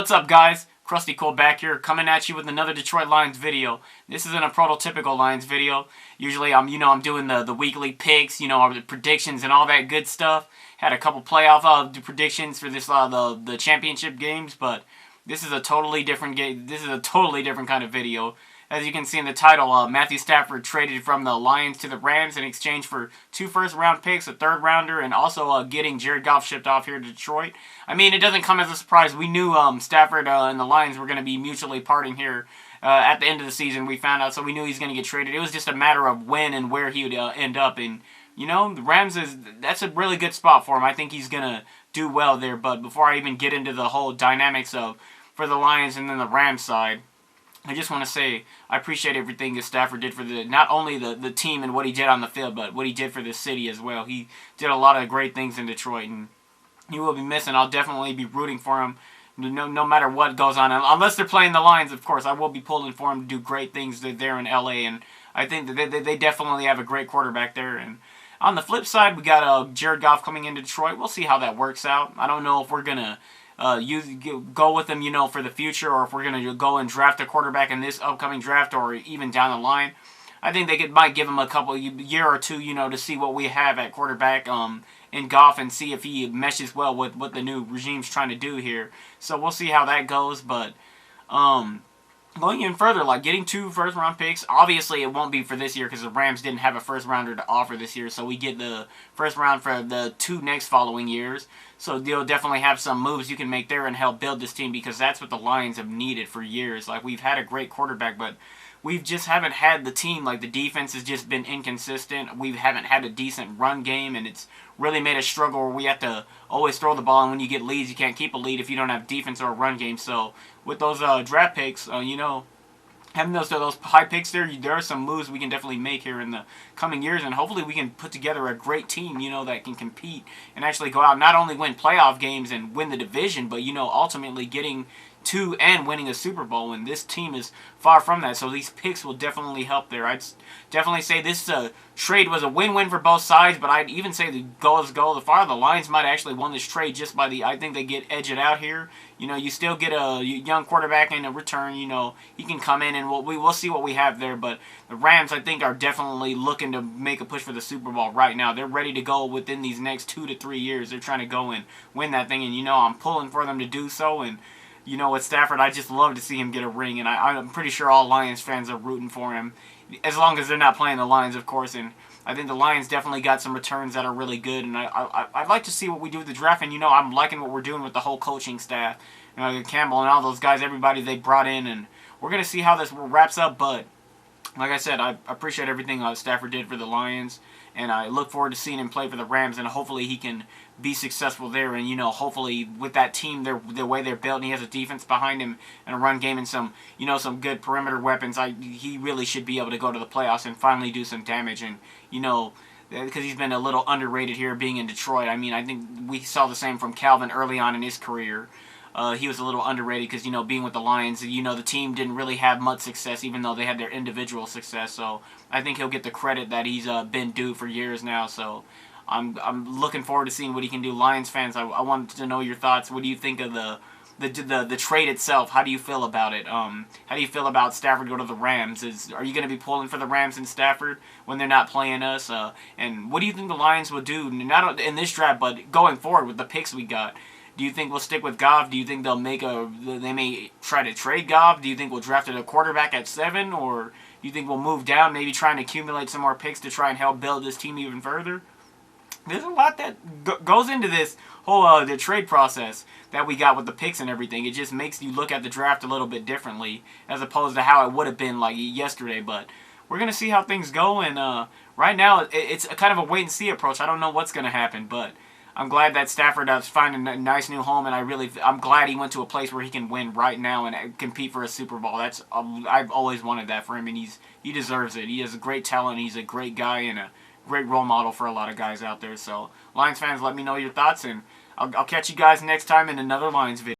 What's up, guys? Krusty Cole back here, coming at you with another Detroit Lions video. This isn't a prototypical Lions video. Usually I'm doing the weekly picks, the predictions and all that good stuff. Had a couple playoff predictions for this the championship games, but this is a totally different game. This is a totally different kind of video. As you can see in the title, Matthew Stafford traded from the Lions to the Rams in exchange for 2 first-round picks, a third-rounder, and also getting Jared Goff shipped off here to Detroit. I mean, it doesn't come as a surprise. We knew Stafford and the Lions were going to be mutually parting here at the end of the season. We found out, so we knew he was going to get traded. It was just a matter of when and where he would end up. And, the Rams, that's a really good spot for him. I think he's going to do well there. But before I even get into the whole dynamics for the Lions and then the Rams side, I just want to say I appreciate everything that Stafford did for not only the team and what he did on the field, but what he did for the city as well. He did a lot of great things in Detroit, and he will be missing. I'll definitely be rooting for him no matter what goes on. Unless they're playing the Lions, of course, I will be pulling for him to do great things there in L.A., and I think that they definitely have a great quarterback there. And on the flip side, we got Jared Goff coming into Detroit. We'll see how that works out. I don't know if we're going to go with them, for the future, or if we're going to go and draft a quarterback in this upcoming draft or even down the line. I think they might give him a year or two, to see what we have at quarterback in Goff and see if he meshes well with what the new regime's trying to do here. So we'll see how that goes, but going in further, like getting 2 first-round picks, obviously it won't be for this year because the Rams didn't have a first-rounder to offer this year, so we get the first round for the 2 next following years. So they'll definitely have some moves you can make there and help build this team, because that's what the Lions have needed for years. Like, we've had a great quarterback, but we just haven't had the team. Like, the defense has just been inconsistent. We haven't had a decent run game, and it's really made us struggle where we have to always throw the ball, and when you get leads, you can't keep a lead if you don't have defense or a run game. So with those draft picks, having those high picks there are some moves we can definitely make here in the coming years, and hopefully we can put together a great team, that can compete and actually go out and not only win playoff games and win the division, but, ultimately getting to and winning a Super Bowl, and this team is far from that, so these picks will definitely help there. I'd definitely say this trade was a win-win for both sides, but I'd even say the the Lions might have actually won this trade just by I think they get edged out here. You still get a young quarterback in a return, he can come in, and we'll see what we have there, but the Rams, I think, are definitely looking to make a push for the Super Bowl right now. They're ready to go within these next 2 to 3 years. They're trying to go and win that thing, and, I'm pulling for them to do so, and with Stafford, I just love to see him get a ring, and I'm pretty sure all Lions fans are rooting for him, as long as they're not playing the Lions, of course. And I think the Lions definitely got some returns that are really good, and I'd like to see what we do with the draft. And I'm liking what we're doing with the whole coaching staff, Campbell and all those guys, everybody they brought in, and we're gonna see how this wraps up. But like I said, I appreciate everything Stafford did for the Lions, and I look forward to seeing him play for the Rams, and hopefully he can be successful there, and, hopefully with that team, the way they're built, and he has a defense behind him and a run game and some good perimeter weapons, he really should be able to go to the playoffs and finally do some damage, and, because he's been a little underrated here being in Detroit. I mean, I think we saw the same from Calvin early on in his career. He was a little underrated because, being with the Lions, the team didn't really have much success, even though they had their individual success. So I think he'll get the credit that he's been due for years now. So I'm looking forward to seeing what he can do. Lions fans, I wanted to know your thoughts. What do you think of the trade itself? How do you feel about it? How do you feel about Stafford go to the Rams? Are you going to be pulling for the Rams and Stafford when they're not playing us? And what do you think the Lions will do, not in this draft, but going forward with the picks we got? Do you think we'll stick with Goff? Do you think they may try to trade Goff? Do you think we'll draft a quarterback at 7? Or do you think we'll move down, maybe try and accumulate some more picks to try and help build this team even further? There's a lot that goes into this whole the trade process that we got with the picks and everything. It just makes you look at the draft a little bit differently as opposed to how it would have been like yesterday. But we're going to see how things go, and right now it's a kind of a wait-and-see approach. I don't know what's going to happen, but I'm glad that Stafford is finding a nice new home, and I'm glad he went to a place where he can win right now and compete for a Super Bowl. I've always wanted that for him, and he deserves it. He has a great talent. He's a great guy and a great role model for a lot of guys out there. So, Lions fans, let me know your thoughts, and I'll catch you guys next time in another Lions video.